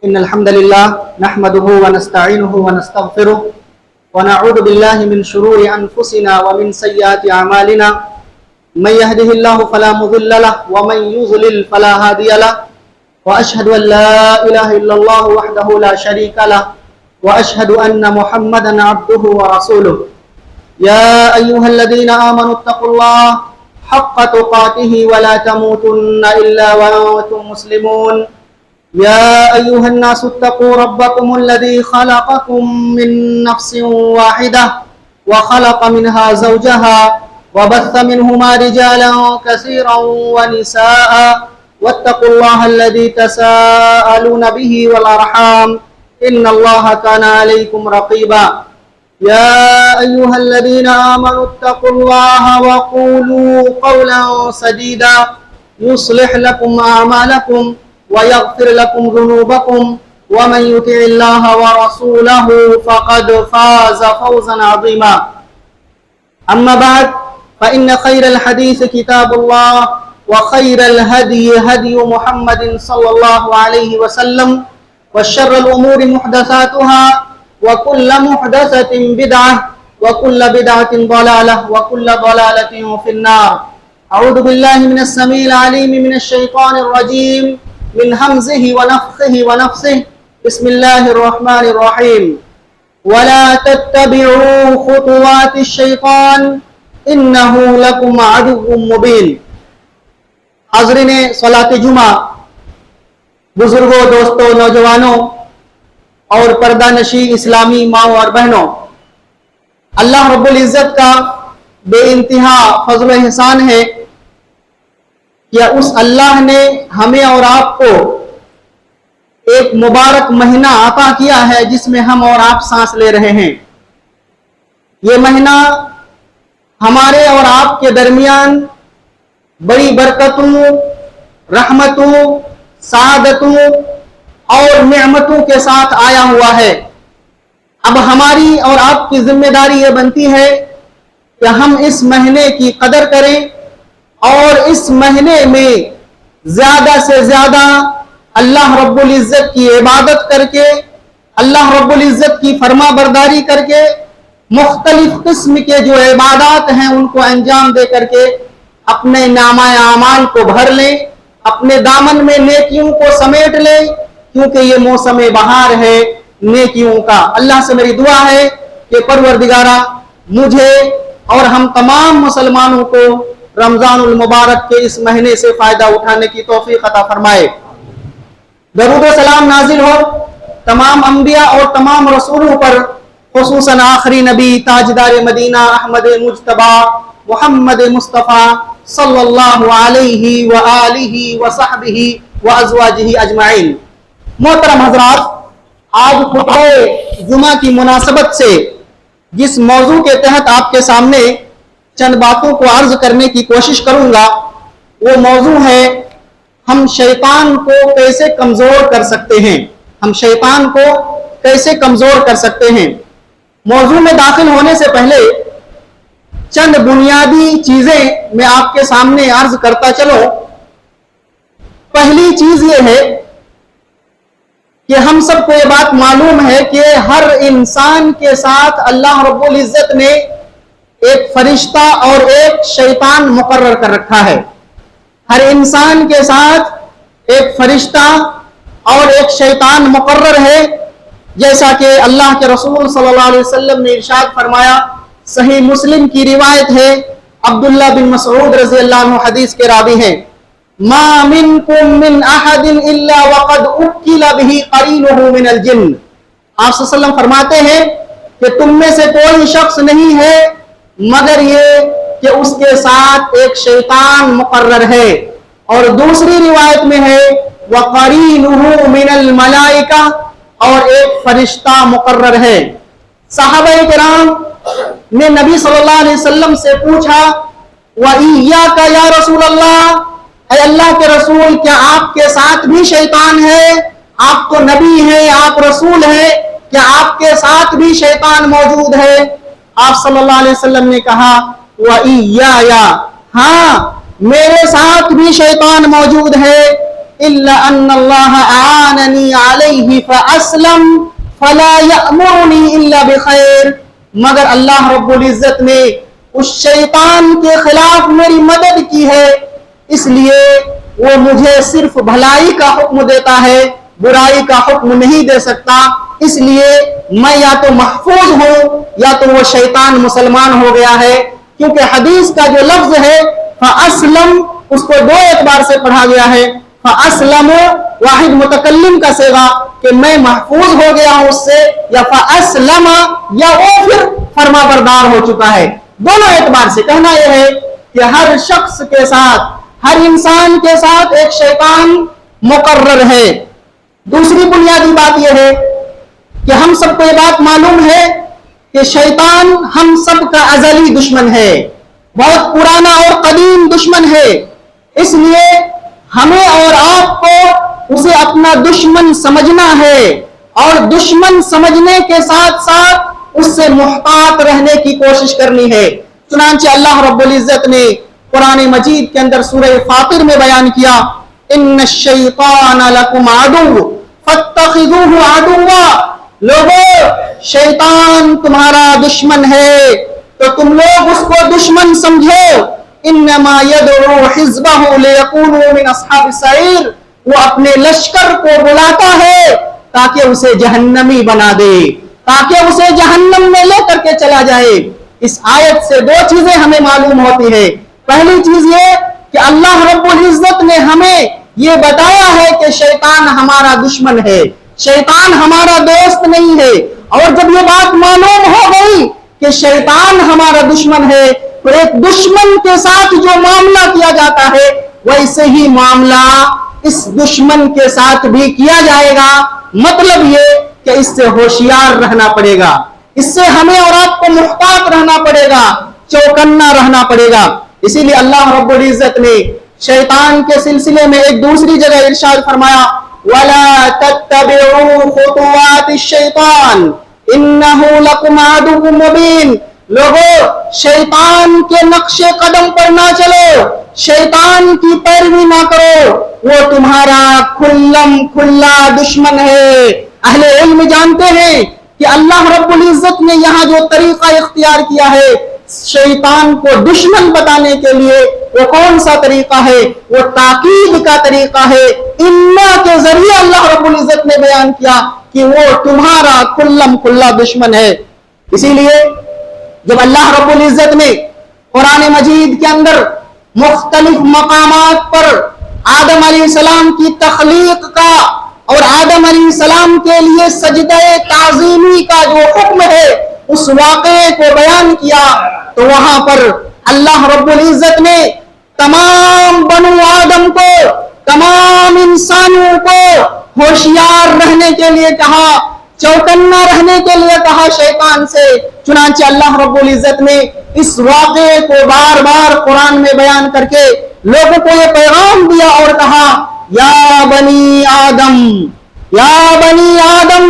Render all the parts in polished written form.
إن الحمد لله نحمده ونستعينه ونستغفره ونعوذ بالله من شرور أنفسنا ومن سيئات أعمالنا من يهده الله فلا مضل له ومن يضلل فلا هادي له وأشهد أن لا إله إلا الله وحده لا شريك له وأشهد أن محمدا عبده ورسوله يا أيها الذين آمنوا اتقوا الله حق تقاته ولا تموتن إلا وأنتم مسلمون يا أيها الناس اتقوا ربكم الذي خلقكم من نفس واحدة وخلق منها زوجها وبث منهما رجالا كثيرا ونساء واتقوا الله الذي تساءلون به والأرحام إن الله كان عليكم رقيبا يا أيها الذين آمنوا اتقوا الله وقولوا قولا سديدا يصلح لكم أعمالكم ويغفر لكم ذنوبكم ومن يطع الله ورسوله فقد فاز فوزا عظيما أما بعد فإن خير الحديث كتاب الله وخير الهدي هدي محمد صلى الله عليه وسلم وشر الأمور محدثاتها وكل محدثة بدعة وكل بدعة ضلالة وكل ضلالة في النار. أعوذ بالله من السميع العليم من الشيطان الرجيم من همزه ونفخه ونفسه. بسم الله الرحمن الرحيم. ولا تتبعوا خطوات الشيطان إنه لكم عدو مبين. حاضرین صلاۃ جمعہ، بزرگوں، دوستوں، نوجوانوں اور پردہ نشی اسلامی ماؤں اور بہنوں، اللہ رب العزت کا بے انتہا فضل و احسان ہے کہ اس اللہ نے ہمیں اور آپ کو ایک مبارک مہینہ عطا کیا ہے جس میں ہم اور آپ سانس لے رہے ہیں۔ یہ مہینہ ہمارے اور آپ کے درمیان بڑی برکتوں، رحمتوں، سعادتوں اور نعمتوں کے ساتھ آیا ہوا ہے۔ اب ہماری اور آپ کی ذمہ داری یہ بنتی ہے کہ ہم اس مہینے کی قدر کریں اور اس مہینے میں زیادہ سے زیادہ اللہ رب العزت کی عبادت کر کے، اللہ رب العزت کی فرما برداری کر کے، مختلف قسم کے جو عبادات ہیں ان کو انجام دے کر کے اپنے نامہ اعمال کو بھر لیں، اپنے دامن میں نیکیوں کو سمیٹ لیں، کیونکہ یہ موسم بہار ہے نیکیوں کا۔ اللہ سے میری دعا ہے کہ پروردگارہ مجھے اور ہم تمام مسلمانوں کو رمضان المبارک کے اس مہینے سے فائدہ اٹھانے کی توفیق عطا فرمائے۔ درود و سلام نازل ہو تمام انبیاء اور تمام رسولوں پر، خصوصاً آخری نبی تاجدار مدینہ احمد مجتبی محمد مصطفیٰ صلی اللہ علیہ وآلہ وصحبہ وازواجہ اجمعین۔ محترم حضرات، آج خطبہ جمعہ کی مناسبت سے جس موضوع کے تحت آپ کے سامنے چند باتوں کو عرض کرنے کی کوشش کروں گا وہ موضوع ہے ہم شیطان کو کیسے کمزور کر سکتے ہیں۔ ہم شیطان کو کیسے کمزور کر سکتے ہیں۔ موضوع میں داخل ہونے سے پہلے چند بنیادی چیزیں میں آپ کے سامنے عرض کرتا چلوں۔ پہلی چیز یہ ہے کہ ہم سب کو یہ بات معلوم ہے کہ ہر انسان کے ساتھ اللہ رب العزت نے ایک فرشتہ اور ایک شیطان مقرر کر رکھا ہے۔ ہر انسان کے ساتھ ایک فرشتہ اور ایک شیطان مقرر ہے، جیسا کہ اللہ کے رسول صلی اللہ علیہ وسلم نے ارشاد فرمایا، صحیح مسلم کی روایت ہے، عبداللہ بن مسعود رضی اللہ عنہ حدیث کے راوی ہیں، ما منکم من احد الا وقد اکل به قرینہ من الجن۔ آپ صلی اللہ علیہ وسلم فرماتے ہیں کہ تم میں سے کوئی شخص نہیں ہے مگر یہ کہ اس کے ساتھ ایک شیطان مقرر ہے۔ اور دوسری روایت میں ہے وَقَرِينُهُ مِنَ الْمَلَائِكَةِ، اور ایک فرشتہ مقرر ہے۔ صحابہ کرام نے نبی صلی اللہ علیہ وسلم سے پوچھا وَإِيَّاكَ يَا رسول اللہ، اے اللہ کے رسول کیا آپ کے ساتھ بھی شیطان ہے؟ آپ تو نبی ہیں، آپ رسول ہیں، کیا آپ کے ساتھ بھی شیطان موجود ہے؟ آپ صلی اللہ علیہ وسلم نے کہا وَإِيَّايَ، ہاں میرے ساتھ بھی شیطان موجود ہے۔ إلا أن الله أعانني عليه فأسلم فلا يأمرني إلا بخير. مگر اللہ رب العزت نے اس شیطان کے خلاف میری مدد کی ہے، اس لیے وہ مجھے صرف بھلائی کا حکم دیتا ہے، برائی کا حکم نہیں دے سکتا. اس لیے میں یا تو محفوظ ہوں یا تو وہ شیطان مسلمان ہو گیا ہے. کیونکہ حدیث کا جو لفظ ہے فَأَسْلَمْ اس کو دو اعتبار سے پڑھا گیا ہے. فَأَسْلَمُ واحد متکلم کا صیغہ کہ میں محفوظ ہو گیا ہوں اس سے، یا فَأَسْلَمَ یا وہ پھر فرما بردار ہو چکا ہے. دونوں اعتبار سے کہنا یہ ہے کہ ہر شخص کے ساتھ، ہر انسان کے ساتھ ایک شیطان مقرر ہے. دوسری بنیادی بات یہ ہے کہ ہم سب کو یہ بات معلوم ہے کہ شیطان ہم سب کا ازلی دشمن ہے، بہت پرانا اور قدیم دشمن ہے. اس لیے ہمیں اور آپ کو اسے اپنا دشمن سمجھنا ہے، اور دشمن سمجھنے کے ساتھ ساتھ اس سے محتاط رہنے کی کوشش کرنی ہے. چنانچہ اللہ رب العزت نے قرآن مجید کے اندر سورہ فاطر میں بیان کیا ان الشیطان لکم عدو فاتخذوہ عدوا. لوگوں، شیطان تمہارا دشمن ہے تو تم لوگ اس کو دشمن سمجھو. انما یدعو حزبہ لیکونوا من اصحاب السعیر. وہ اپنے لشکر کو بلاتا ہے تاکہ اسے جہنمی بنا دے، تاکہ اسے جہنم میں لے کر کے چلا جائے. اس آیت سے دو چیزیں ہمیں معلوم ہوتی ہے. پہلی چیز یہ کہ اللہ رب العزت نے ہمیں یہ بتایا ہے کہ شیطان ہمارا دشمن ہے، شیطان ہمارا دوست نہیں ہے. اور جب یہ بات معلوم ہو گئی کہ شیطان ہمارا دشمن ہے تو ایک دشمن کے ساتھ جو معاملہ کیا جاتا ہے ویسے ہی معاملہ اس دشمن کے ساتھ بھی کیا جائے گا. مطلب یہ کہ اس سے ہوشیار رہنا پڑے گا، اس سے ہمیں اور آپ کو محتاط رہنا پڑے گا، چوکنا رہنا پڑے گا. اسی لیے اللہ رب العزت نے شیطان کے سلسلے میں ایک دوسری جگہ ارشاد فرمایا وَلَا تَتَّبِعُوا خُطُوَاتِ الشَّيْطَانِ إِنَّهُ لَكُمْ عَدُوٌّ مُبِينٌ. لوگوں، شیطان کے نقش قدم پر نہ چلو، شیطان کی پیروی نہ کرو، وہ تمہارا کھلم کھلا دشمن ہے. اہل علم جانتے ہیں کہ اللہ رب العزت نے یہاں جو طریقہ اختیار کیا ہے شیطان کو دشمن بتانے کے لیے، وہ کون سا طریقہ ہے؟ وہ تاکید کا طریقہ ہے. اِنَّا کے ذریعے اللہ رب العزت نے بیان کیا کہ وہ تمہارا کھلم کھلا دشمن ہے. اسی لیے جب اللہ رب العزت نے قرآن مجید کے اندر مختلف مقامات پر آدم علیہ السلام کی تخلیق کا اور آدم علیہ السلام کے لیے سجدہ تعظیمی کا جو حکم ہے اس واقعے کو بیان کیا، تو وہاں پر اللہ رب العزت نے تمام بنو آدم کو، تمام انسانوں کو ہوشیار رہنے کے لیے کہا، چوکنا رہنے کے لیے کہا شیطان سے. چنانچہ اللہ رب العزت نے اس واقعے کو بار بار قرآن میں بیان کر کے لوگوں کو یہ پیغام دیا اور کہا یا بنی آدم، یا بنی آدم،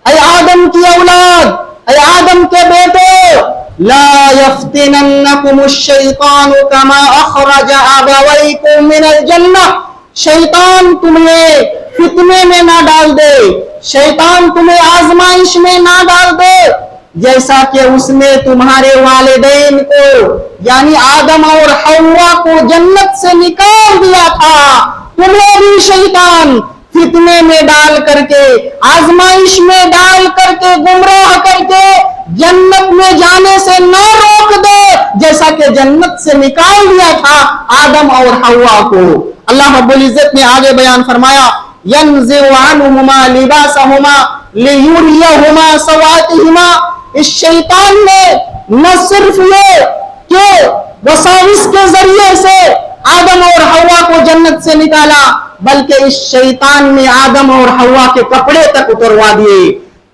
اے آدم کی اولاد، اے آدم کے بیٹو، لا یفتننکم الشیطان کما اخرج ابویکم من الجنہ. شیطان تمہیں فتنے میں نہ ڈال دے، شیطان تمہیں آزمائش میں نہ ڈال دے جیسا کہ اس نے تمہارے والدین کو یعنی آدم اور حوا کو جنت سے نکال دیا تھا. تمہیں بھی شیطان فتنے میں ڈال کر کے، آزمائش میں ڈال کر کے، گمراہ کر کے جنت میں جانے سے نہ روک دے جیسا کہ جنت سے نکال دیا تھا آدم اور حوا کو. اللہ رب العزت نے آگے بیان فرمایا يَنزِعُ عَنْهُمَا لِبَاسَهُمَا لِيُرِيَهُمَا سَوَاتِهِمَا. اس شیطان نے نہ صرف یہ کہ وساوس کے ذریعے سے آدم اور حوا کو جنت سے نکالا، بلکہ اس شیطان نے آدم اور حوا کے کپڑے تک اتروا دیے،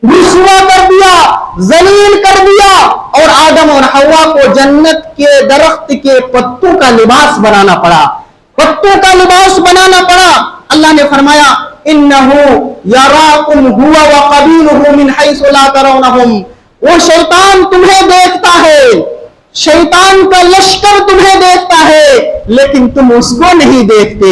رسوا کر دیا، ذلیل کر دیا، اور آدم اور حوا کو جنت کے درخت کے پتوں کا لباس بنانا پڑا، پتوں کا لباس بنانا پڑا. اللہ نے فرمایا انہو یراکم ہوا وقبیلہ من حیث لا ترونہم. وہ شیطان تمہیں دیکھتا ہے، شیطان کا لشکر تمہیں دیکھتا ہے، لیکن تم اس کو نہیں دیکھتے.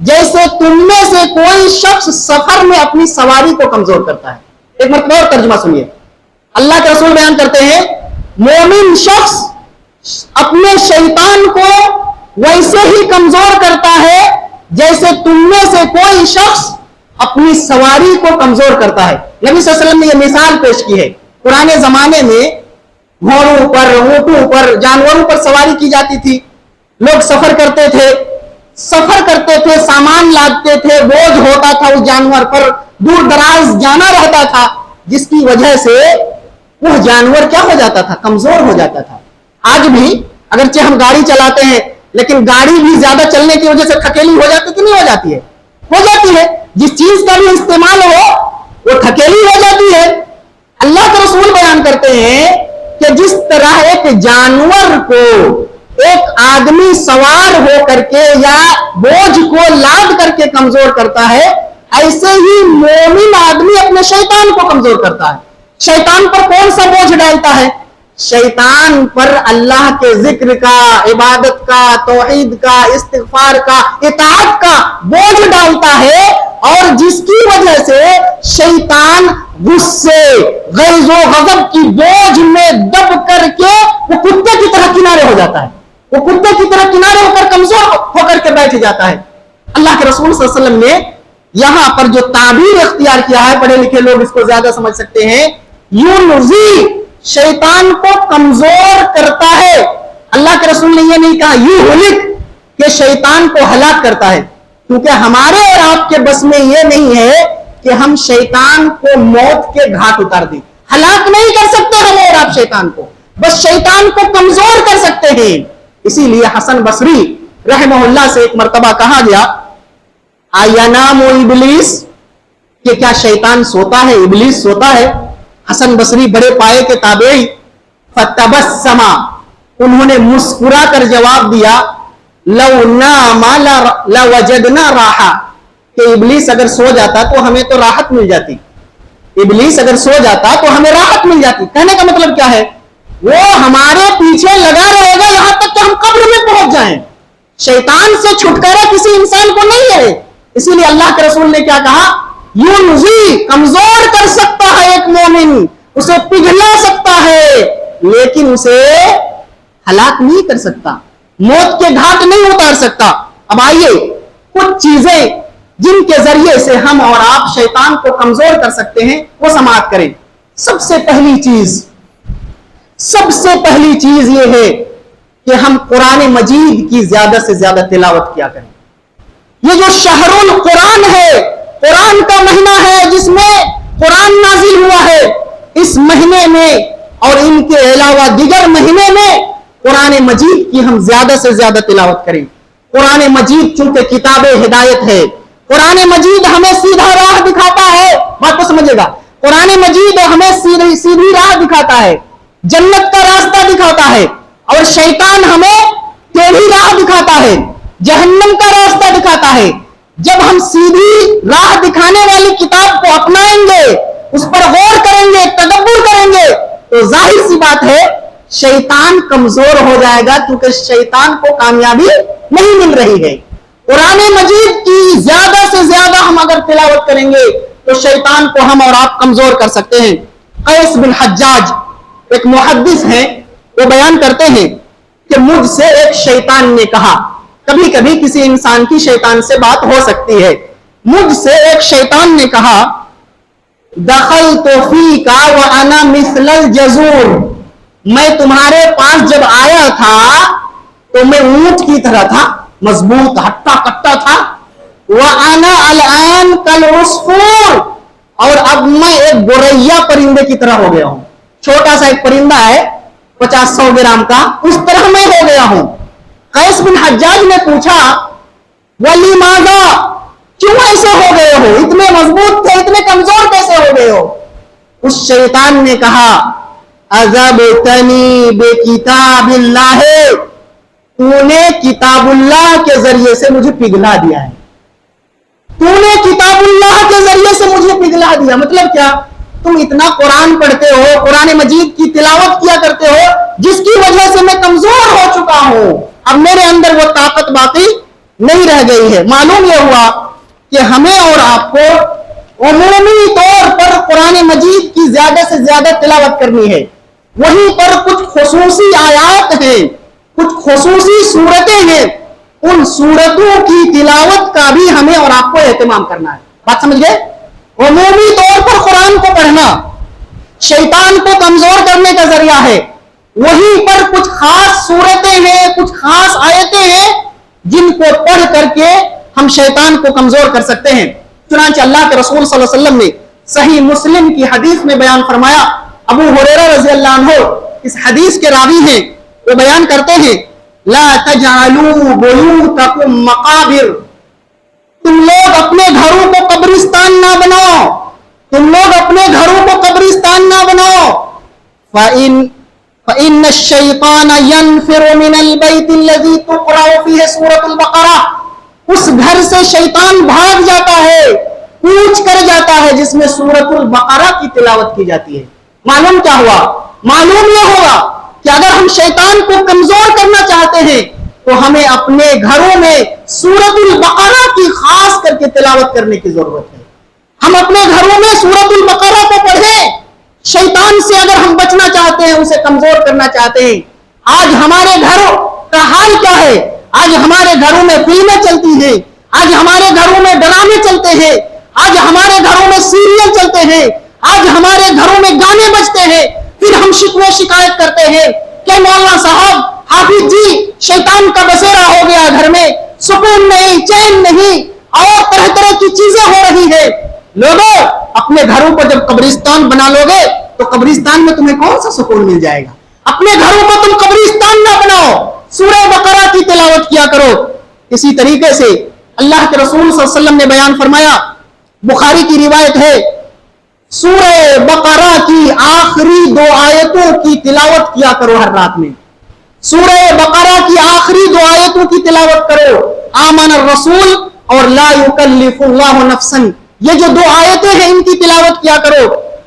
جیسے تم میں سے کوئی شخص سفر میں اپنی سواری کو کمزور کرتا ہے. ایک مرتبہ اور ترجمہ سنیے. اللہ کے رسول بیان کرتے ہیں مومن شخص اپنے شیطان کو ویسے ہی کمزور کرتا ہے جیسے تم میں سے کوئی شخص اپنی سواری کو کمزور کرتا ہے. نبی صلی اللہ علیہ وسلم نے یہ مثال پیش کی ہے. پرانے زمانے میں گھوڑوں پر، اونٹوں پر، جانوروں پر سواری کی جاتی تھی. لوگ سفر کرتے تھے، سامان لادتے تھے، بوجھ ہوتا تھا اس جانور پر، دور دراز جانا رہتا تھا، جس کی وجہ سے وہ جانور کیا ہو جاتا تھا؟ کمزور ہو جاتا تھا. آج بھی اگرچہ ہم گاڑی چلاتے ہیں لیکن گاڑی بھی زیادہ چلنے کی وجہ سے تھکیلی ہو جاتی کہ نہیں ہو جاتی ہے؟ ہو جاتی ہے. جس چیز کا بھی استعمال ہو وہ تھکیلی ہو جاتی ہے. اللہ کے رسول بیان کرتے ہیں کہ جس طرح ایک جانور کو ایک آدمی سوار ہو کر کے یا بوجھ کو لاد کر کے کمزور کرتا ہے، ایسے ہی مومن آدمی اپنے شیطان کو کمزور کرتا ہے. شیطان پر کون سا بوجھ ڈالتا ہے؟ شیطان پر اللہ کے ذکر کا، عبادت کا، توحید کا، استغفار کا، اطاعت کا بوجھ ڈالتا ہے، اور جس کی وجہ سے شیطان غصے، غیظ و غضب کی بوجھ میں دب کر کے وہ کتے کی طرح کنارے ہو جاتا ہے. وہ کتے کی طرح کنارے ہو کر کمزور ہو کر کے بیٹھ جاتا ہے. اللہ کے رسول صلی اللہ علیہ وسلم نے یہاں پر جو تعبیر اختیار کیا ہے، پڑھے لکھے لوگ اس کو زیادہ سمجھ سکتے ہیں، یونزی، شیطان کو کمزور کرتا ہے. اللہ کے رسول نے یہ نہیں کہا یہلک کہ شیطان کو ہلاک کرتا ہے، کیونکہ ہمارے اور آپ کے بس میں یہ نہیں ہے کہ ہم شیطان کو موت کے گھاٹ اتار دیں. ہلاک نہیں کر سکتے ہم اور آپ شیطان کو، بس شیطان کو کمزور کر سکتے ہیں. اسی لیے حسن بصری رحمہ اللہ سے ایک مرتبہ کہا گیا آینام ابلیس، کہ کیا شیطان سوتا ہے؟ ابلیس سوتا ہے؟ حسن بصری بڑے پائے کے تابعی، فتبسم، انہوں نے مسکرا کر جواب دیا لو نام لوجدنا راحہ، کہ ابلیس اگر سو جاتا تو ہمیں تو راحت مل جاتی. ابلیس اگر سو جاتا تو ہمیں راحت مل جاتی. کہنے کا مطلب کیا ہے؟ وہ ہمارے پیچھے لگا رہے گا یہاں تک کہ ہم قبر میں پہنچ جائیں. شیطان سے چھٹکارا کسی انسان کو نہیں ہے. اسی لیے اللہ کے رسول نے کیا کہا؟ یونزی، کمزور کر سکتا ہے ایک مومن، اسے پگھلا سکتا ہے، لیکن اسے ہلاک نہیں کر سکتا، موت کے گھاٹ نہیں اتار سکتا. اب آئیے کچھ چیزیں جن کے ذریعے سے ہم اور آپ شیطان کو کمزور کر سکتے ہیں وہ سماعت کریں. سب سے پہلی چیز یہ ہے کہ ہم قرآن مجید کی زیادہ سے زیادہ تلاوت کیا کریں. یہ جو شہر القرآن ہے، قرآن کا مہینہ ہے جس میں قرآن نازل ہوا ہے، اس مہینے میں اور ان کے علاوہ دیگر مہینے میں قرآن مجید کی ہم زیادہ سے زیادہ تلاوت کریں. قرآن مجید چونکہ کتاب ہدایت ہے، قرآن مجید ہمیں سیدھا راہ دکھاتا ہے. بات کو سمجھے گا، قرآن مجید ہمیں سیدھی راہ دکھاتا ہے، جنت کا راستہ دکھاتا ہے، اور شیطان ہمیں ٹیڑھی راہ دکھاتا ہے، جہنم کا راستہ دکھاتا ہے. جب ہم سیدھی راہ دکھانے والی کتاب کو اپنائیں گے، اس پر غور کریں گے، تدبر کریں گے، تو ظاہر سی بات ہے شیطان کمزور ہو جائے گا، کیونکہ شیطان کو کامیابی نہیں مل رہی ہے. قرآن مجید کی زیادہ سے زیادہ ہم اگر تلاوت کریں گے تو شیطان کو ہم اور آپ کمزور کر سکتے ہیں. قیس بن حجاج ایک محدث ہیں، وہ بیان کرتے ہیں کہ مجھ سے ایک شیطان نے کہا، کبھی کبھی کسی انسان کی شیطان سے بات ہو سکتی ہے، مجھ سے ایک شیطان نے کہا دخلت فیک وانا مثل الجزور، میں تمہارے پاس جب آیا تھا تو میں اونٹ کی طرح تھا، مضبوط ہٹا کٹا تھا. وانا الان کالعصفور، اور اب میں ایک گوریا پرندے کی طرح ہو گیا ہوں. چھوٹا سا ایک پرندہ ہے 50-100 گرام کا، اس طرح میں ہو گیا ہوں. قیس بن حجاج نے پوچھا وَلِمَاذَا، کیوں ایسے ہو گئے ہو؟ اتنے مضبوط تھے، اتنے کمزور کیسے ہو گئے ہو؟ اس شیطان نے کہا اَذَبْتَنِي بِكِتَابِ اللَّهِ، تو نے کتاب اللہ کے ذریعے سے مجھے پگھلا دیا ہے. تو نے کتاب اللہ کے ذریعے سے مجھے پگھلا دیا. مطلب کیا؟ تم اتنا قرآن پڑھتے ہو، قرآن مجید کی تلاوت کیا کرتے ہو، جس کی وجہ سے میں کمزور ہو چکا ہوں، اب میرے اندر وہ طاقت باقی نہیں رہ گئی ہے۔ معلوم یہ ہوا کہ ہمیں اور آپ کو عمومی طور پر قرآن مجید کی زیادہ سے زیادہ تلاوت کرنی ہے، وہیں پر کچھ خصوصی آیات ہیں، کچھ خصوصی صورتیں ہیں، ان صورتوں کی تلاوت کا بھی ہمیں اور آپ کو اہتمام کرنا ہے۔ بات سمجھ گئے؟ عمومی طور پر قرآن کو پڑھنا شیطان کو کمزور کرنے کا ذریعہ ہے، وہیں پر کچھ خاص صورتیں ہیں، کچھ خاص آیتیں ہیں جن کو پڑھ کر کے ہم شیطان کو کمزور کر سکتے ہیں۔ چنانچہ اللہ کے رسول صلی اللہ علیہ وسلم نے صحیح مسلم کی حدیث میں بیان فرمایا، ابو ہریرہ رضی اللہ عنہ اس حدیث کے راوی ہیں، وہ بیان کرتے ہیں لا تجعلوا بیوتکم مقابر، تم لوگ اپنے گھروں کو قبرستان نہ بناؤ، تم لوگ اپنے گھروں کو قبرستان نہ بناؤ، فإن الشیطان ينفر من البیت الذی تقرأ فیہ سورۃ البقرہ، اس گھر سے شیطان بھاگ جاتا ہے، کوچ کر جاتا ہے جس میں سورۃ البقرہ کی تلاوت کی جاتی ہے۔ معلوم کیا ہوا؟ معلوم یہ ہوگا کہ اگر ہم شیطان کو کمزور کرنا چاہتے ہیں تو ہمیں اپنے گھروں میں سورۃ البقرہ کی خاص کر کے تلاوت کرنے کی ضرورت ہے۔ ہم اپنے گھروں میں سورۃ البقرہ کو پڑھیں۔ شیطان سے اگر ہم بچنا چاہتے ہیں، اسے کمزور کرنا چاہتے ہیں۔ آج ہمارے گھروں کا حال کیا ہے؟ آج ہمارے گھروں میں فلمیں چلتی ہیں، آج ہمارے گھروں میں ڈرامے چلتے ہیں، آج ہمارے گھروں میں سیریل چلتے ہیں، آج ہمارے گھروں میں گانے بجتے ہیں، پھر ہم شکوے شکایت کرتے ہیں کہ مولانا صاحب، حافظ جی، شیطان کا بسیرا ہو گیا گھر میں، سکون نہیں، چین نہیں، اور طرح طرح کی چیزیں ہو رہی ہیں۔ لوگوں، اپنے گھروں کو جب قبرستان بنا لو گے تو قبرستان میں تمہیں کون سا سکون مل جائے گا؟ اپنے گھروں کو تم قبرستان نہ بناؤ، سورہ بقرہ کی تلاوت کیا کرو۔ اسی طریقے سے اللہ کے رسول صلی اللہ علیہ وسلم نے بیان فرمایا، بخاری کی روایت ہے، سورہ بقرہ کی آخری 2 آیتوں کی تلاوت کیا کرو ہر رات میں۔ سورہ بقرہ کی آخری 2 آیتوں کی تلاوت کرو، آمن الرسول اور لا یکلف اللہ نفسا، یہ جو 2 آیتیں ہیں ان کی تلاوت کیا کرو۔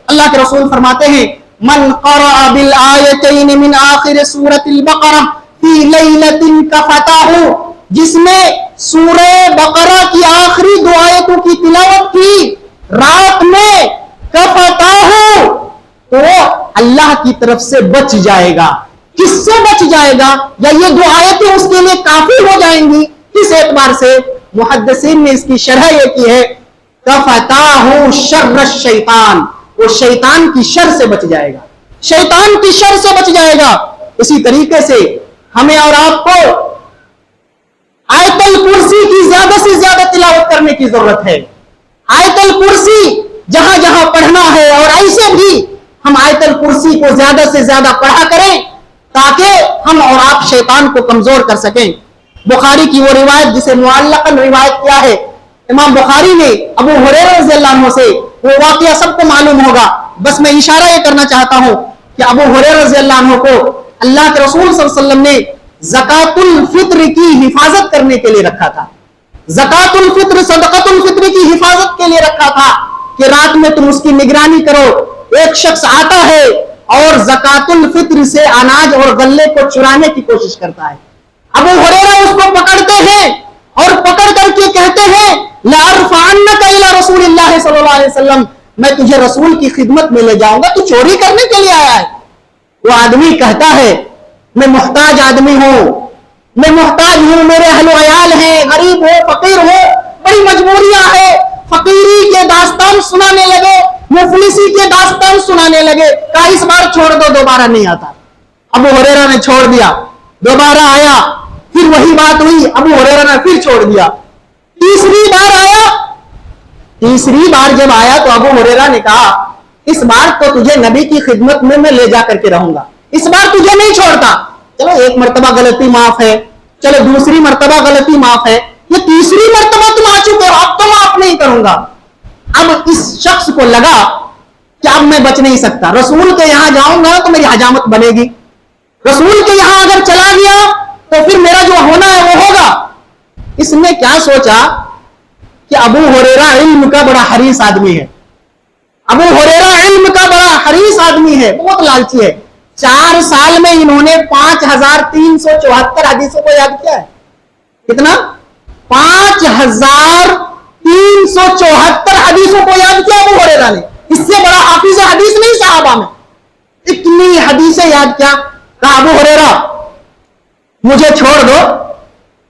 اللہ کے رسول فرماتے ہیں، من قرأ بالآیتین من آخر سورۃ البقرہ فی لیلۃ کفتاہ، جس نے سورہ بقرہ کی آخری 2 آیتوں کی تلاوت کی رات میں، کفتاہ، تو اللہ کی طرف سے بچ جائے گا۔ کس سے بچ جائے گا؟ یا یہ 2 آیتیں اس کے لیے کافی ہو جائیں گی؟ کس اعتبار سے؟ محدثین نے اس کی شرح یہ کی ہے، کفتاہ شر الشیطان، وہ شیطان کی شر سے بچ جائے گا، شیطان کی شر سے بچ جائے گا۔ اسی طریقے سے ہمیں اور آپ کو آیت الکرسی کی زیادہ سے زیادہ تلاوت کرنے کی ضرورت ہے۔ آیت الکرسی جہاں جہاں پڑھنا ہے، اور ایسے بھی ہم آیت الکرسی کو زیادہ سے زیادہ پڑھا کریں تاکہ ہم اور آپ شیطان کو کمزور کر سکیں۔ بخاری کی وہ روایت جسے معلقاً روایت کیا ہے امام بخاری نے ابو ہریرہ رضی اللہ عنہ سے، وہ واقعہ سب کو معلوم ہوگا، بس میں اشارہ یہ کرنا چاہتا ہوں کہ ابو ہریرہ رضی اللہ عنہ کو اللہ کے رسول صلی اللہ علیہ وسلم نے زکوٰۃ الفطر کی حفاظت کرنے کے لیے رکھا تھا۔ زکوٰۃ الفطر، صدقۃ الفطر کی حفاظت کے لیے رکھا تھا کہ رات میں تم اس کی نگرانی کرو۔ ایک شخص آتا ہے اور زکوٰۃ الفطر سے اناج اور غلے کو چرانے کی کوشش کرتا ہے، ابو ہریرہ اس کو پکڑتے ہیں اور پکڑ کر کے کہتے ہیں، لَأَرْفَعَنَّكَ إِلَىٰ رَسُولِ اللَّهِ صلی اللہ علیہ وسلم، میں تجھے رسول کی خدمت میں لے جاؤں گا، تو چوری کرنے کے لیے آیا ہے۔ وہ آدمی کہتا ہے، میں محتاج آدمی ہوں، میں محتاج ہوں، میرے اہل و عیال ہیں، غریب ہوں، فقیر ہوں، بڑی مجبوریاں ہیں۔ فقیری کے داستان سنانے لگے، مفلسی کے داستان سنانے لگے، کہا اس بار چھوڑ دو، دوبارہ نہیں آتا۔ ابو ہریرہ نے چھوڑ دیا، دوبارہ آیا، پھر وہی بات ہوئی، ابو ہریرہ نے پھر چھوڑ دیا۔ تیسری بار آیا، تیسری بار جب آیا تو ابو ہریرہ نے کہا، اس بار تو تجھے نبی کی خدمت میں لے جا کر کے رہوں گا، اس بار تجھے نہیں چھوڑتا۔ چلو ایک مرتبہ غلطی معاف ہے، چلو دوسری مرتبہ غلطی معاف ہے، یہ تیسری مرتبہ تم آ چکے ہو، اب تو معاف نہیں کروں گا۔ اب اس شخص کو لگا کہ اب میں بچ نہیں سکتا، رسول کے یہاں جاؤں گا تو میری حجامت بنے گی، رسول کے یہاں اگر چلا گیا تو پھر میرا جو ہونا ہے وہ ہوگا۔ اس نے کیا سوچا کہ ابو ہریرہ علم کا بڑا حریص آدمی ہے، ابو ہریرہ علم کا بڑا حریص آدمی ہے، بہت لالچی ہے۔ 4 سال میں انہوں نے 5374 حدیثوں کو یاد کیا ہے۔ کتنا؟ 5374 حدیثوں کو یاد کیا ابو ہریرہ نے. اس سے بڑا حافظ حدیث نہیں صحابہ میں. اتنی حدیثیں یاد کیا. کہا ابو ہریرہ مجھے چھوڑ دو,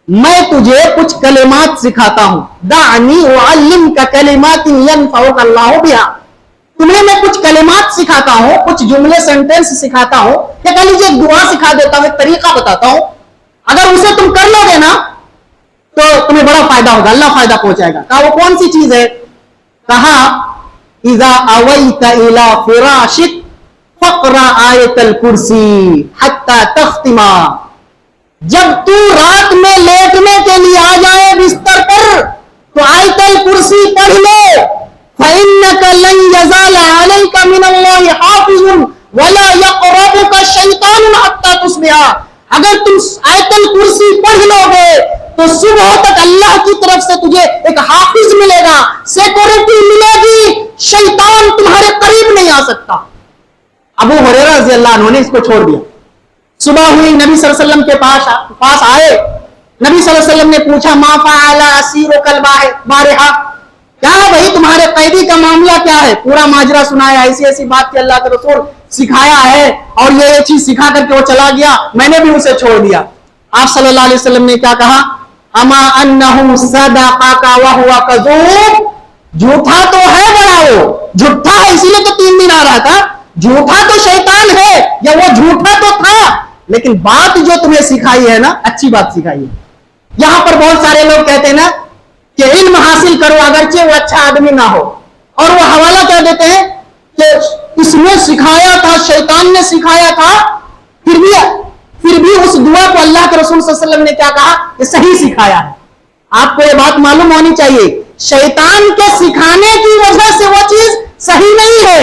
میں تجھے کچھ کلمات سکھاتا ہوں. دعنی اعلمک کلمات ینفعک اللہ بہا. تمہیں میں کچھ کلمات سکھاتا ہوں, کچھ جملے سینٹنس سکھاتا ہوں, یا کہہ لیجیے ایک دعا سکھا دیتا ہوں, ایک طریقہ بتاتا ہوں. اگر اسے تم کر لو گے نا تو تمہیں بڑا فائدہ ہوگا, اللہ فائدہ پہنچائے گا. کہا وہ کون سی چیز ہے؟ کہا اذا اویت الی فراشک فقرا آیت الکرسی حتی تختما. جب تو رات میں لیٹنے کے لیے آ جائے بستر پر تو آیت الکرسی پڑھ لو. فإنك لن يزال عليك من الله حافظ ولا يقربك الشيطان حتى تصبح. اگر تم آیت الکرسی پڑھ لو گے تو صبح تک اللہ کی طرف سے تجھے ایک حافظ ملے گا, سیکورٹی ملے گی, شیطان تمہارے قریب نہیں آ سکتا. ابو ہریرہ رضی اللہ عنہ نے اس کو چھوڑ دیا. صبح ہوئی, نبی صلی اللہ علیہ وسلم کے پاس آئے. نبی صلی اللہ علیہ وسلم نے پوچھا ما فعل اسیرک البارحہ, کیا ہے بھائی تمہارے قیدی کا معاملہ کیا ہے؟ پورا ماجرا سنایا, ایسی ایسی بات کہ اللہ کے رسول سکھایا ہے اور یہ چیز سکھا کر کے وہ چلا گیا, میں نے بھی اسے چھوڑ دیا. آپ صلی اللہ علیہ وسلم نے کیا کہا؟ اما انہ صدقک وہو کذوب. جھوٹا تو ہے بڑا, وہ جھوٹا ہے اسی لیے تو 3 دن آ رہا تھا. جھوٹا تو شیطان ہے, یا وہ جھوٹا تو تھا, لیکن بات جو تمہیں سکھائی ہے نا اچھی بات سکھائی ہے. یہاں پر بہت سارے لوگ کہتے ہیں نا کہ علم حاصل کرو اگرچہ وہ اچھا آدمی نہ ہو, اور وہ حوالہ کیا دیتے ہیں کہ اس نے سکھایا تھا, شیطان نے سکھایا تھا, پھر بھی اس دعا کو اللہ کے رسول صلی اللہ علیہ وسلم نے کیا کہا کہ صحیح سکھایا ہے. آپ کو یہ بات معلوم ہونی چاہیے, شیطان کے سکھانے کی وجہ سے وہ چیز صحیح نہیں ہے,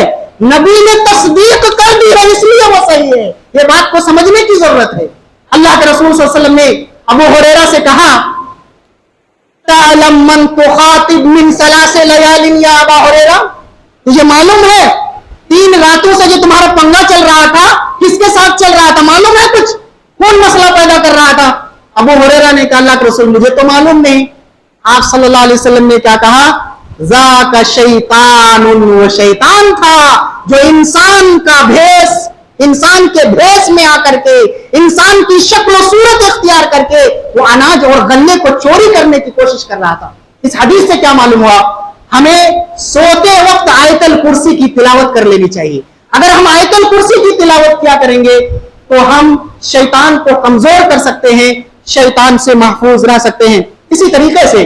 نبی نے تصدیق کر دی ہے اس لیے وہ صحیح ہے. یہ بات کو سمجھنے کی ضرورت ہے. اللہ کے رسول صلی اللہ علیہ وسلم نے ابو ہریرہ سے کہا تعلم من تخاطب من 3 لیال یا ابا ہریرہ, تجھے معلوم ہے 3 راتوں سے جو تمہارا پنگا چل رہا تھا کس کے ساتھ چل رہا تھا؟ معلوم ہے کچھ؟ کون مسئلہ پیدا کر رہا تھا؟ ابو ہریرہ نے کہا اللہ کے رسول مجھے تو معلوم نہیں. آپ صلی اللہ علیہ وسلم نے کیا کہا؟ ذاک شیطان, وہ شیطان تھا جو انسان کے بھیس میں آ کر کے, انسان کی شکل و صورت اختیار کر کے وہ اناج اور غلے کو چوری کرنے کی کوشش کر رہا تھا. اس حدیث سے کیا معلوم ہوا؟ ہمیں سوتے وقت آیت الکرسی کی تلاوت کر لینی چاہیے. اگر ہم آیت الکرسی کی تلاوت کیا کریں گے تو ہم شیطان کو کمزور کر سکتے ہیں, شیطان سے محفوظ رہ سکتے ہیں. اسی طریقے سے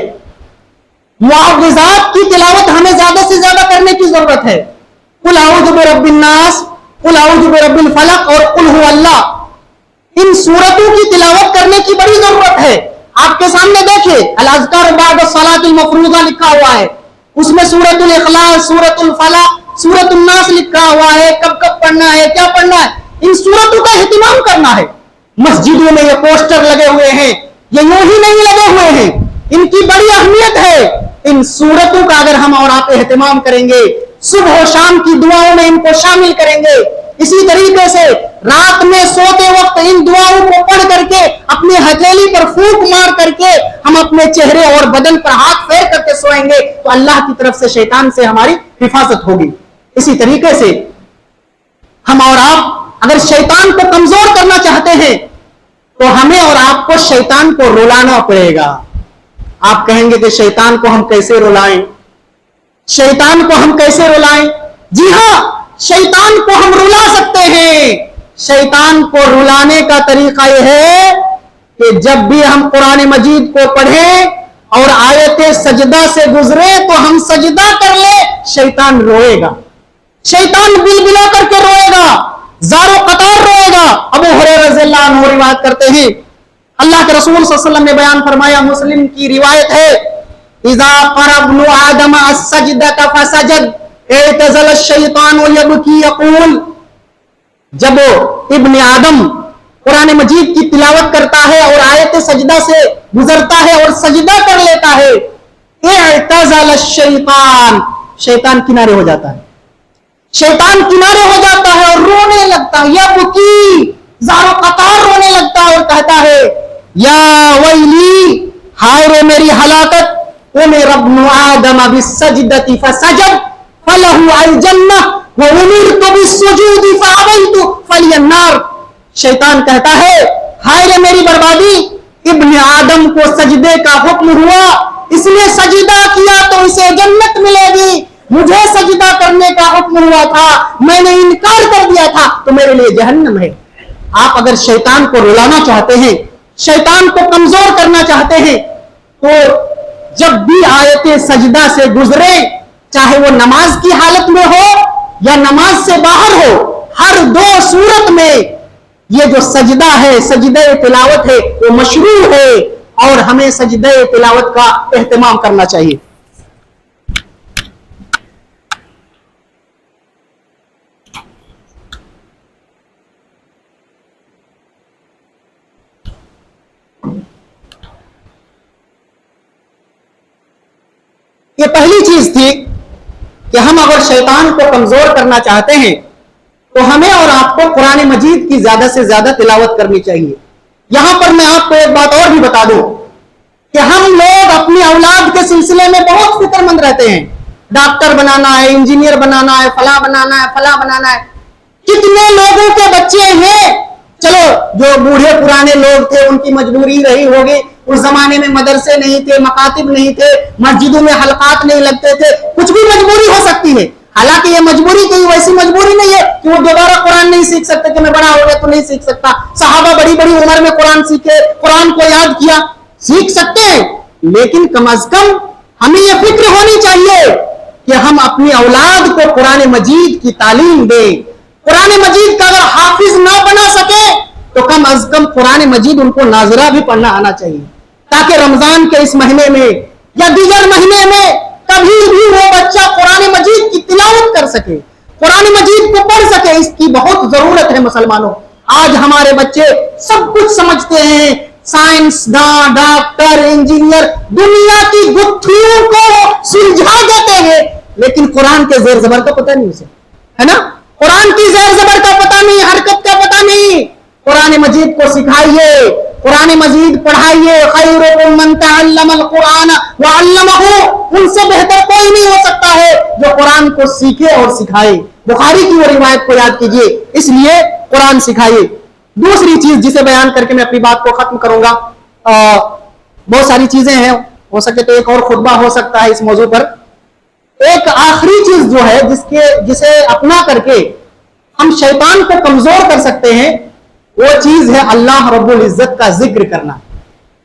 معوذات کی تلاوت ہمیں زیادہ سے زیادہ کرنے کی ضرورت ہے. قل اعوذ برب الناس, قل اعوذ برب الفلق اور قل هو اللہ, ان سورتوں کی تلاوت کرنے کی بڑی ضرورت ہے. آپ کے سامنے دیکھیں الاذکار بعد الصلاۃ المفروضہ لکھا ہوا ہے, اس میں سورۃ الاخلاص, سورۃ الفلق, سورۃ الناس لکھا ہوا ہے, کب کب پڑھنا ہے, کیا پڑھنا ہے. ان سورتوں کا اہتمام کرنا ہے. مسجدوں میں یہ پوسٹر لگے ہوئے ہیں, یہ یوں ہی نہیں لگے ہوئے ہیں, ان کی بڑی اہمیت ہے. ان سورتوں کا اگر ہم اور آپ اہتمام کریں گے, صبح و شام کی دعاؤں میں ان کو شامل کریں گے, اسی طریقے سے رات میں سوتے وقت ان دعاؤں کو پڑھ کر کے اپنی ہتھیلی پر پھونک مار کر کے ہم اپنے چہرے اور بدن پر ہاتھ پھیر کر کے سوئیں گے تو اللہ کی طرف سے شیطان سے ہماری حفاظت ہوگی. اسی طریقے سے ہم اور آپ اگر شیطان کو کمزور کرنا چاہتے ہیں تو ہمیں اور آپ کو شیطان کو رلانا پڑے گا. آپ کہیں گے کہ شیطان کو ہم کیسے رلائیں, شیطان کو ہم کیسے رلائیں؟ جی ہاں, شیطان کو ہم رلا سکتے ہیں. شیطان کو رلانے کا طریقہ یہ ہے کہ جب بھی ہم قرآن مجید کو پڑھیں اور آیت سجدہ سے گزرے تو ہم سجدہ کر لیں, شیطان روئے گا, شیطان بلبلا کر کے روئے گا, زار و قطار روئے گا. ابو ہریرہ رضی اللہ عنہ روایت کرتے ہیں, اللہ کے رسول صلی اللہ علیہ وسلم نے بیان فرمایا, مسلم کی روایت ہے, اذا قرب ابن آدم السجدۃ فسجد اعتزل الشیطان یبکی یقول. جب ابن آدم قرآن مجید کی تلاوت کرتا ہے اور آیت سجدہ سے گزرتا ہے اور سجدہ کر لیتا ہے, اعتزل الشیطان, شیطان کنارے ہو جاتا ہے, شیطان کنارے ہو جاتا ہے اور رونے لگتا ہے, یبکی, زار و قطار رونے لگتا ہے اور کہتا ہے یا ویلی ہائے رے میری ہلاکت، امر ابن آدم بالسجدۃ فسجد فلہ الجنہ وامرت بالسجود فابیت فلی النار۔ شیطان کہتا ہے ہائے رے میری بربادی، ابن آدم کو سجدے کا حکم ہوا، اس نے سجدہ کیا تو اسے جنت ملے گی، مجھے سجدہ کرنے کا حکم ہوا تھا، میں نے انکار کر دیا تھا تو میرے لیے جہنم ہے۔ آپ اگر شیطان کو رلانا چاہتے ہیں، شیطان کو کمزور کرنا چاہتے ہیں، تو جب بھی آیت سجدہ سے گزرے، چاہے وہ نماز کی حالت میں ہو یا نماز سے باہر ہو، ہر دو صورت میں یہ جو سجدہ ہے، سجدہ تلاوت ہے، وہ مشروع ہے اور ہمیں سجدہ تلاوت کا اہتمام کرنا چاہیے۔ یہ پہلی چیز تھی کہ ہم اگر شیطان کو کمزور کرنا چاہتے ہیں تو ہمیں اور آپ کو قرآن مجید کی زیادہ سے زیادہ تلاوت کرنی چاہیے۔ یہاں پر میں آپ کو ایک بات اور بھی بتا دوں کہ ہم لوگ اپنی اولاد کے سلسلے میں بہت فکر مند رہتے ہیں، ڈاکٹر بنانا ہے، انجینئر بنانا ہے، فلاں بنانا ہے، فلاں بنانا ہے۔ کتنے لوگوں کے بچے ہیں، چلو جو بوڑھے پرانے لوگ تھے ان کی مجبوری رہی ہوگی، اس زمانے میں مدرسے نہیں تھے، مکاتب نہیں تھے، مسجدوں میں حلقات نہیں لگتے تھے، کچھ بھی مجبوری ہو سکتی ہے۔ حالانکہ یہ مجبوری کوئی ویسی مجبوری نہیں ہے کہ وہ دوبارہ قرآن نہیں سیکھ سکتے کہ میں بڑا ہو گیا تو نہیں سیکھ سکتا۔ صحابہ بڑی بڑی عمر میں قرآن سیکھے، قرآن کو یاد کیا، سیکھ سکتے ہیں، لیکن کم از کم ہمیں یہ فکر ہونی چاہیے کہ ہم اپنی اولاد کو قرآن مجید کی تعلیم دیں۔ قرآن مجید کا اگر حافظ نہ بنا سکے تو کم از کم قرآن مجید ان کو ناظرہ بھی پڑھنا آنا چاہیے، تاکہ رمضان کے اس مہینے میں یا دیگر مہینے میں کبھی بھی وہ بچہ قرآن مجید کی تلاوت کر سکے، قرآن مجید کو پڑھ سکے۔ اس کی بہت ضرورت ہے مسلمانوں۔ آج ہمارے بچے سب کچھ سمجھتے ہیں، سائنس داں، ڈاکٹر، انجینئر، دنیا کی گتھیوں کو سلجھا دیتے ہیں، لیکن قرآن کے زیر زبر کا پتہ نہیں اسے، ہے نا؟ قرآن کی زیر زبر کا پتہ نہیں، حرکت کا پتہ نہیں۔ قرآن مجید کو سکھائیے، قرآن مجید پڑھائیے۔ خیرکم من تعلم القرآن وعلمہ، ان سے بہتر کوئی نہیں ہو سکتا ہے جو قرآن کو سیکھے اور سکھائے۔ بخاری کی وہ روایت کو یاد کیجئے، اس لیے قرآن سکھائیے۔ دوسری چیز جسے بیان کر کے میں اپنی بات کو ختم کروں گا، بہت ساری چیزیں ہیں، ہو سکے تو ایک اور خطبہ ہو سکتا ہے اس موضوع پر۔ ایک آخری چیز جو ہے جسے اپنا کر کے ہم شیطان کو کمزور کر سکتے ہیں، وہ چیز ہے اللہ رب العزت کا ذکر کرنا،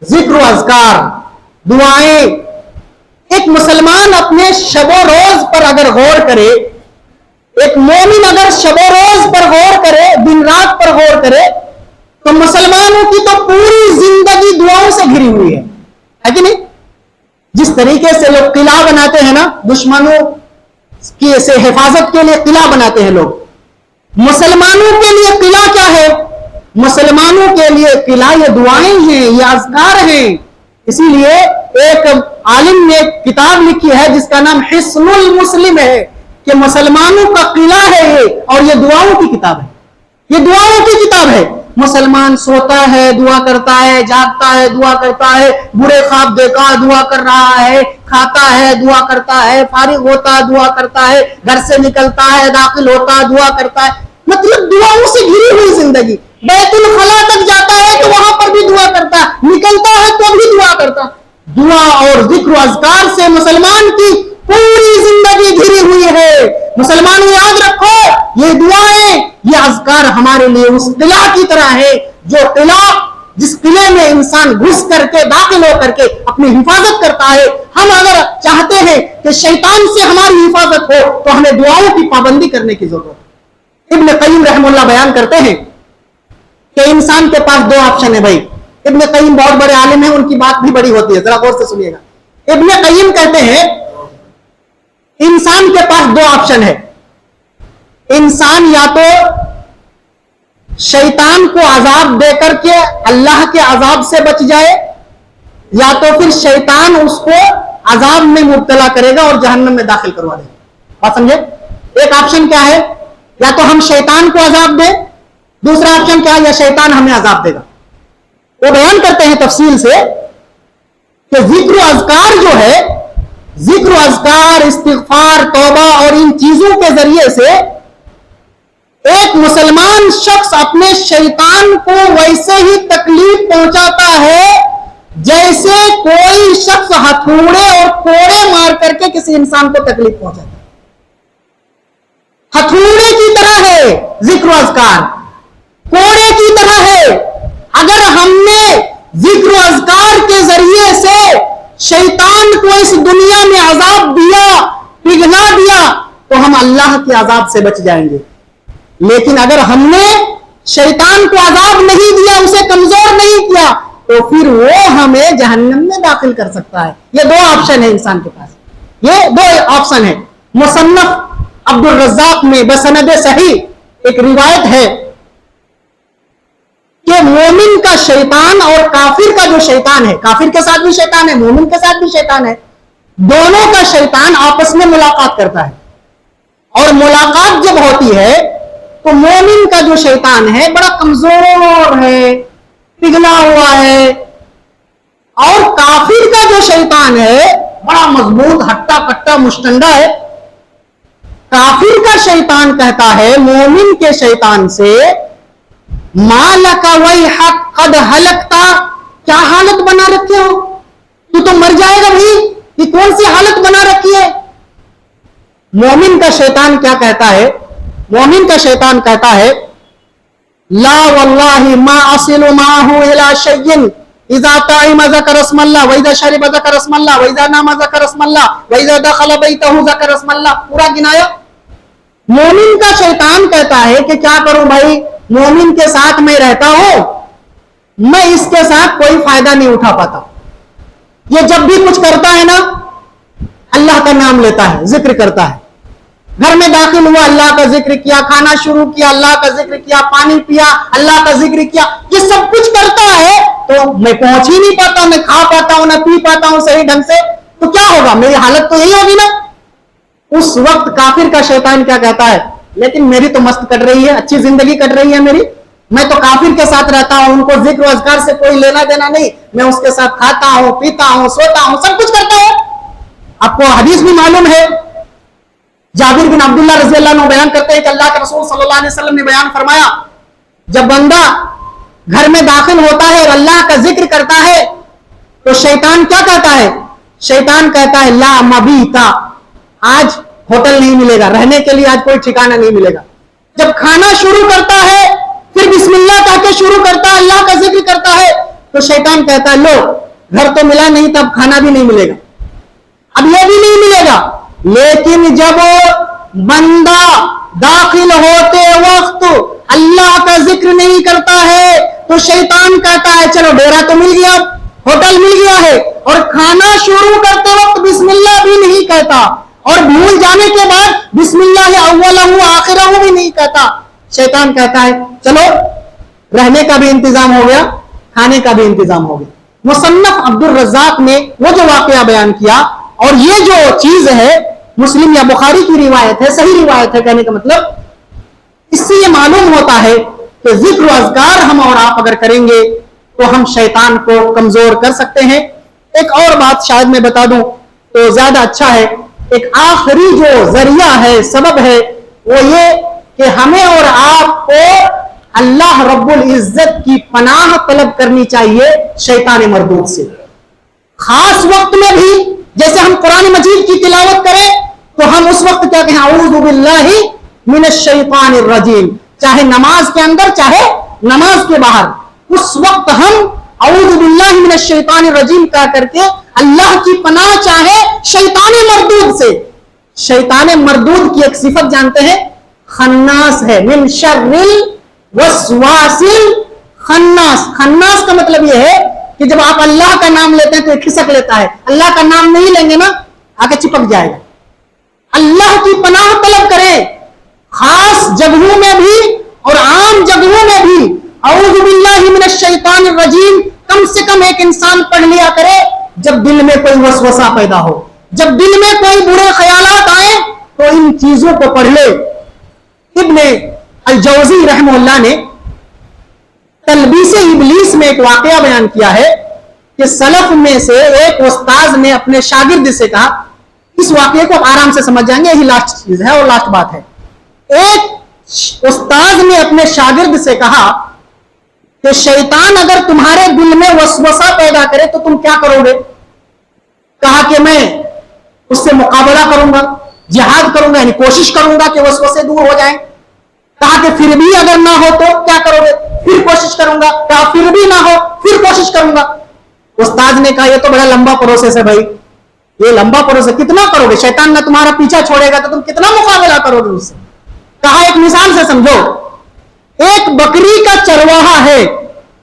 ذکر و اذکار، دعائیں۔ ایک مسلمان اپنے شب و روز پر اگر غور کرے، ایک مومن اگر شب و روز پر غور کرے، دن رات پر غور کرے، تو مسلمانوں کی تو پوری زندگی دعاؤں سے گھری ہوئی ہے کہ نہیں؟ جس طریقے سے لوگ قلعہ بناتے ہیں نا، دشمنوں کی سے حفاظت کے لیے قلعہ بناتے ہیں لوگ، مسلمانوں کے لیے قلعہ کیا ہے؟ مسلمانوں کے لیے قلعہ یہ دعائیں ہیں، یہ اذکار ہیں۔ اسی لیے ایک عالم نے کتاب لکھی ہے جس کا نام حصن المسلم ہے، کہ مسلمانوں کا قلعہ ہے یہ، اور یہ دعاؤں کی کتاب ہے، یہ دعاؤں کی کتاب ہے۔ مسلمان سوتا ہے دعا کرتا ہے، جاگتا ہے دعا کرتا ہے، برے خواب دیکھا دعا کر رہا ہے، کھاتا ہے دعا کرتا ہے، فارغ ہوتا دعا کرتا ہے، گھر سے نکلتا ہے داخل ہوتا دعا کرتا ہے۔ مطلب دعاؤں سے گھری ہوئی زندگی۔ بیت الخلا تک جاتا ہے تو وہاں پر بھی دعا کرتا ہے، نکلتا ہے تو بھی دعا کرتا ہے۔ دعا اور ذکر و اذکار سے مسلمان کی پوری زندگی گھری ہوئی ہے۔ مسلمانوں یاد رکھو، یہ دعائیں، یہ اذکار ہمارے لیے اس قلعہ کی طرح ہے، جو قلعہ جس قلعے میں انسان گھس کر کے داخل ہو کر کے اپنی حفاظت کرتا ہے۔ ہم اگر چاہتے ہیں کہ شیطان سے ہماری حفاظت ہو تو ہمیں دعاؤں کی پابندی کرنے کی ضرورت ہے۔ ابن قیم رحمہ اللہ بیان کرتے ہیں کہ انسان کے پاس دو آپشن ہے بھائی۔ ابن قیم بہت بڑے عالم ہیں، ان کی بات بھی بڑی ہوتی ہے، ذرا غور سے سنیے گا۔ ابن قیم کہتے ہیں انسان کے پاس دو آپشن ہے، انسان یا تو شیطان کو عذاب دے کر کے اللہ کے عذاب سے بچ جائے، یا تو پھر شیطان اس کو عذاب میں مبتلا کرے گا اور جہنم میں داخل کروا دے گا۔ بات سمجھے؟ ایک آپشن کیا ہے، یا تو ہم شیطان کو عذاب دیں، دوسرا آپشن کیا ہے، یا شیطان ہمیں عذاب دے گا۔ وہ بیان کرتے ہیں تفصیل سے کہ ذکر و اذکار جو ہے، ذکر و اذکار، استغفار، توبہ اور ان چیزوں کے ذریعے سے ایک مسلمان شخص اپنے شیطان کو ویسے ہی تکلیف پہنچاتا ہے جیسے کوئی شخص ہتھوڑے اور کوڑے مار کر کے کسی انسان کو تکلیف پہنچاتا ہے. ہتھوڑے کی طرح ہے ذکر و اذکار، کوڑے کی طرح ہے. اگر ہم نے ذکر و اذکار کے ذریعے سے شیطان کو اس دنیا میں عذاب دیا، پگھلا دیا، تو ہم اللہ کے عذاب سے بچ جائیں گے. لیکن اگر ہم نے شیطان کو عذاب نہیں دیا، اسے کمزور نہیں کیا، تو پھر وہ ہمیں جہنم میں داخل کر سکتا ہے. یہ دو آپشن ہے انسان کے پاس، یہ دو آپشن ہے. مصنف عبد الرزاق میں بسند صحیح ایک روایت ہے کہ مومن کا شیطان اور کافر کا جو شیطان ہے، کافر کے ساتھ بھی شیطان ہے، مومن کے ساتھ بھی شیطان ہے، دونوں کا شیطان آپس میں ملاقات کرتا ہے. اور ملاقات جب ہوتی ہے تو مومن کا جو شیطان ہے بڑا کمزور ہے، پگھلا ہوا ہے، اور کافر کا جو شیطان ہے بڑا مضبوط، ہٹا کٹا مشتنڈا ہے. کافر کا شیطان کہتا ہے مومن کے شیطان سے، مالک ویحک قد ہلکتا، کیا حالت بنا رکھے ہو، تو مر جائے گا بھائی، یہ کون سی حالت بنا رکھی ہے. مومن کا شیطان کیا کہتا ہے؟ مومن کا شیطان کہتا ہے لا واللہ ما اصل معه الى شيء اذا طعم ذکر اسم اللہ واذا شرب ذکر اسم اللہ واذا نام ذکر اسم اللہ واذا دخل بیتہ ذکر اسم اللہ، پورا گنایا. مومن کا شیطان کہتا ہے کہ کیا کروں بھائی، مومن کے ساتھ میں رہتا ہوں، میں اس کے ساتھ کوئی فائدہ نہیں اٹھا پاتا. یہ جب بھی کچھ کرتا ہے نا اللہ کا نام لیتا ہے، ذکر کرتا ہے. گھر میں داخل ہوا اللہ کا ذکر کیا، کھانا شروع کیا اللہ کا ذکر کیا، پانی پیا اللہ کا ذکر کیا، یہ سب کچھ کرتا ہے تو میں پہنچ ہی نہیں پاتا، نہ کھا پاتا ہوں، نہ پی پاتا ہوں صحیح ڈھنگ سے، تو کیا ہوگا، میری حالت تو یہی ہوگی نا. اس وقت کافر کا شیطان کیا کہتا ہے، لیکن میری تو مست کٹ رہی ہے، اچھی زندگی کٹ رہی ہے میری، میں تو کافر کے ساتھ رہتا ہوں، ان کو ذکر و اذکار سے کوئی لینا دینا نہیں، میں اس کے ساتھ کھاتا ہوں، پیتا ہوں، سوتا ہوں، سب کچھ کرتا ہوں. آپ کو حدیث بھی معلوم ہے، جابر بن عبداللہ رضی اللہ عنہ بیان کرتے ہیں کہ اللہ کے رسول صلی اللہ علیہ وسلم نے بیان فرمایا، جب بندہ گھر میں داخل ہوتا ہے اور اللہ کا ذکر کرتا ہے تو شیطان کیا کہتا ہے؟ شیطان کہتا ہے لا مبیتا، آج ہوٹل نہیں ملے گا، رہنے کے لیے آج کوئی ٹھکانہ نہیں ملے گا. جب کھانا شروع کرتا ہے پھر بسم اللہ کہہ کے شروع کرتا ہے، اللہ کا ذکر کرتا ہے، تو شیطان کہتا ہے لو گھر تو ملا نہیں، تب کھانا بھی نہیں ملے گا، اب یہ بھی نہیں ملے گا. لیکن جب بندہ داخل ہوتے وقت اللہ کا ذکر نہیں کرتا ہے تو شیطان کہتا ہے چلو ڈیرا تو مل گیا، ہوٹل مل گیا ہے، اور کھانا شروع کرتے وقت بسم اللہ بھی نہیں کہتا، اور بھول جانے کے بعد بسم اللہ اولہ آخرہ بھی نہیں کہتا. شیطان کہتا ہے چلو رہنے کا بھی انتظام ہو گیا، کھانے کا بھی انتظام ہو گیا. مصنف عبد الرزاق نے وہ جو واقعہ بیان کیا، اور یہ جو چیز ہے مسلم یا بخاری کی روایت ہے، صحیح روایت ہے، کہنے کا مطلب اس سے یہ معلوم ہوتا ہے کہ ذکر و اذکار ہم اور آپ اگر کریں گے تو ہم شیطان کو کمزور کر سکتے ہیں. ایک اور بات شاید میں بتا دوں تو زیادہ اچھا ہے، ایک آخری جو ذریعہ ہے، سبب ہے، وہ یہ کہ ہمیں اور آپ کو اللہ رب العزت کی پناہ طلب کرنی چاہیے شیطان مردود سے. خاص وقت میں بھی جیسے ہم قرآن مجید کی تلاوت کریں تو ہم اس وقت کیا کہیں اعوذ باللہ من الشیطان الرجیم، چاہے نماز کے اندر چاہے نماز کے باہر، اس وقت ہم اعوذ باللہ من الشیطان الرجیم کہہ کر کے اللہ کی پناہ چاہے شیطان مردود سے. شیطان مردود کی ایک صفت جانتے ہیں، خناس ہے، من شر الوسواس الخناس. خناس کا مطلب یہ ہے کہ جب آپ اللہ کا نام لیتے ہیں تو کھسک لیتا ہے، اللہ کا نام نہیں لیں گے نا آگے چپک جائے گا. اللہ کی پناہ طلب کریں، خاص جگہوں میں بھی اور عام جگہوں میں بھی اعوذ باللہ من الشیطان الرجیم کم سے کم ایک انسان پڑھ لیا کرے. جب دل میں کوئی وسوسہ پیدا ہو، جب دل میں کوئی برے خیالات آئیں تو ان چیزوں کو پڑھ لے. ابن الجوزی رحمہ اللہ نے تلبیس ابلیس میں ایک واقعہ بیان کیا ہے کہ سلف میں سے ایک استاذ نے اپنے شاگرد سے کہا, اس واقعے کو آرام سے سمجھ جائیں گے, یہی لاسٹ چیز ہے اور لاسٹ بات ہے. ایک استاذ نے اپنے شاگرد سے کہا کہ شیطان اگر تمہارے دل میں وسوسہ پیدا کرے تو تم کیا کرو گے؟ کہا کہ میں اس سے مقابلہ کروں گا, جہاد کروں گا, یعنی کوشش کروں گا کہ وسوسے دور ہو جائیں. کہا کہ پھر بھی اگر نہ ہو تو کیا کرو گے؟ پھر کوشش کروں گا. کہا پھر بھی نہ ہو پھر کوشش کروں گا. استاد نے کہا یہ تو بڑا لمبا پروسیس ہے بھائی, یہ لمبا پروسیس کتنا کرو گے؟ شیطان نہ تمہارا پیچھا چھوڑے گا تو تم کتنا مقابلہ کرو گے اس سے؟ کہا ایک مثال سے سمجھو, ایک بکری کا چرواہا ہے,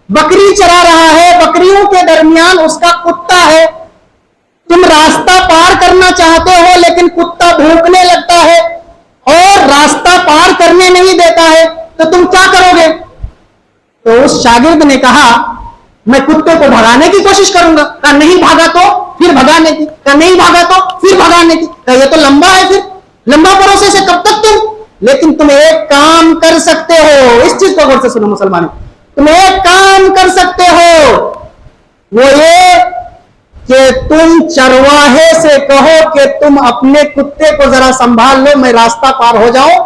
بکری چرا رہا ہے, بکریوں کے درمیان اس کا کتا ہے. تم راستہ پار کرنا چاہتے ہو لیکن کتا بھونکنے لگتا ہے اور راستہ پار کرنے نہیں دیتا ہے, تو تم کیا کرو گے؟ تو اس شاگرد نے کہا میں کتے کو بھگانے کی کوشش کروں گا. کہا نہیں بھاگا تو پھر بھگانے کی. کہا نہیں بھاگا تو پھر بھگانے کی. کہا یہ تو لمبا ہے, پھر لمبا پروسیس ہے, کب تک تم؟ لیکن تم ایک کام کر سکتے ہو, اس چیز کو غور سے سنو مسلمانوں, تم ایک کام کر سکتے ہو, وہ یہ کہ تم چرواہے سے کہو کہ تم اپنے کتے کو ذرا سنبھال لو, میں راستہ پار ہو جاؤں.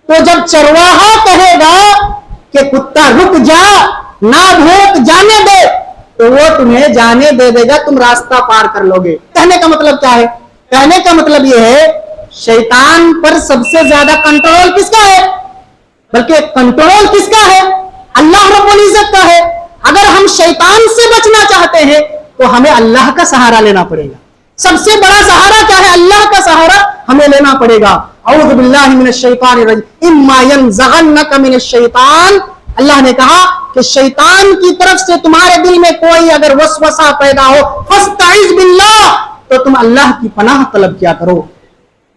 تو جب چرواہا کہے گا کہ کتا رک جا, نہ بھونک, جانے دے, تو وہ تمہیں جانے دے دے گا, تم راستہ پار کر لو گے. کہنے کا مطلب کیا ہے؟ کہنے کا مطلب یہ ہے شیطان پر سب سے زیادہ کنٹرول کس کا ہے؟ بلکہ کنٹرول کس کا ہے؟ اللہ رب العزت کا ہے. اگر ہم شیطان سے بچنا چاہتے ہیں تو ہمیں اللہ کا سہارا لینا پڑے گا. سب سے بڑا سہارا کیا ہے؟ اللہ کا سہارا ہمیں لینا پڑے گا. اعوذ باللہ من الشیطان الرجیم اما ینزغنک من الشیطان. اللہ نے کہا کہ شیطان کی طرف سے تمہارے دل میں کوئی اگر وسوسہ پیدا ہو فاستعذ باللہ, تو تم اللہ کی پناہ طلب کیا کرو.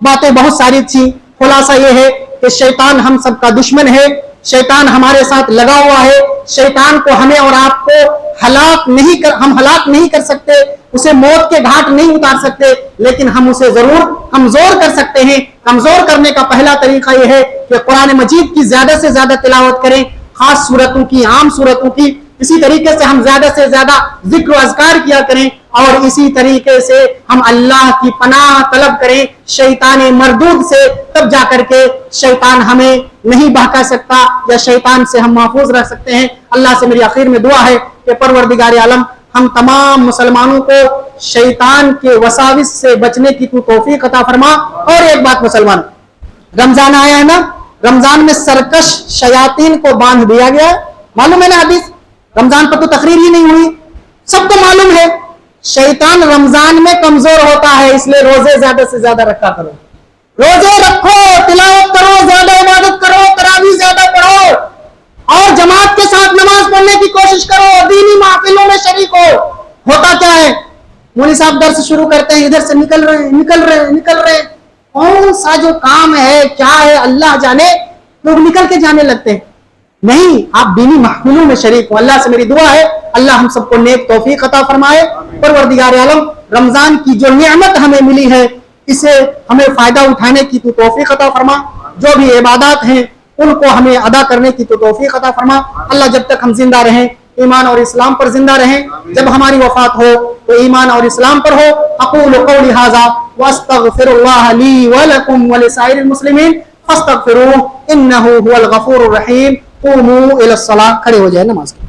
باتیں بہت ساری تھی, خلاصہ یہ ہے کہ شیطان ہم سب کا دشمن ہے, شیطان ہمارے ساتھ لگا ہوا ہے. شیطان کو ہمیں اور آپ کو ہم ہلاک نہیں کر سکتے, اسے موت کے گھاٹ نہیں اتار سکتے, لیکن ہم اسے ضرور کمزور کر سکتے ہیں. کمزور کرنے کا پہلا طریقہ یہ ہے کہ قرآن مجید کی زیادہ سے زیادہ تلاوت کریں, خاص صورتوں کی, عام صورتوں کی. اسی طریقے سے ہم زیادہ سے زیادہ ذکر و اذکار کیا کریں, اور اسی طریقے سے ہم اللہ کی پناہ طلب کریں شیطان مردود سے. تب جا کر کے شیطان ہمیں نہیں بہکا سکتا, یا شیطان سے ہم محفوظ رہ سکتے ہیں. اللہ سے میری آخر میں دعا ہے کہ پروردگار عالم ہم تمام مسلمانوں کو شیطان کے وساوس سے بچنے کی تو توفیق عطا فرما. اور ایک بات مسلمان, رمضان آیا ہے نا, رمضان میں سرکش شیاطین کو باندھ دیا گیا ہے. معلوم ہے نا حدیث, رمضان پر تو تقریر ہی نہیں ہوئی, سب کو معلوم ہے. شیطان رمضان میں کمزور ہوتا ہے, اس لیے روزے زیادہ سے زیادہ رکھا کرو, روزے رکھو, تلاوت کرو, زیادہ عبادت کرو, تراویح زیادہ پڑھو, اور جماعت کے ساتھ نماز پڑھنے کی کوشش کرو, دینی محفلوں میں شریک ہو. ہوتا کیا ہے, مولوی صاحب درس شروع کرتے ہیں, ادھر سے نکل رہے, کون سا جو کام ہے کیا ہے اللہ جانے, لوگ نکل کے جانے لگتے ہیں. نہیں, آپ دینی محفلوں میں شریک ہو. اللہ سے میری دعا ہے اللہ ہم سب کو نیک توفیق عطا فرمائے. پروردگار عالم رمضان کی جو نعمت ہمیں ملی ہے اسے ہمیں فائدہ اٹھانے کی تو توفیق عطا فرما. جو بھی عبادات ہیں ان کو ہمیں ادا کرنے کی تو توفیق عطا فرما. اللہ جب تک ہم زندہ رہیں ایمان اور اسلام پر زندہ رہیں, جب ہماری وفات ہو تو ایمان اور اسلام پر ہو. اقول قولی ھذا واستغفر اللہ لی ولکم ولسائر المسلمین فاستغفروہ انہ هو الغفور الرحیم. قوموا الی الصلاۃ. کھڑے ہو جائیں نماز کے.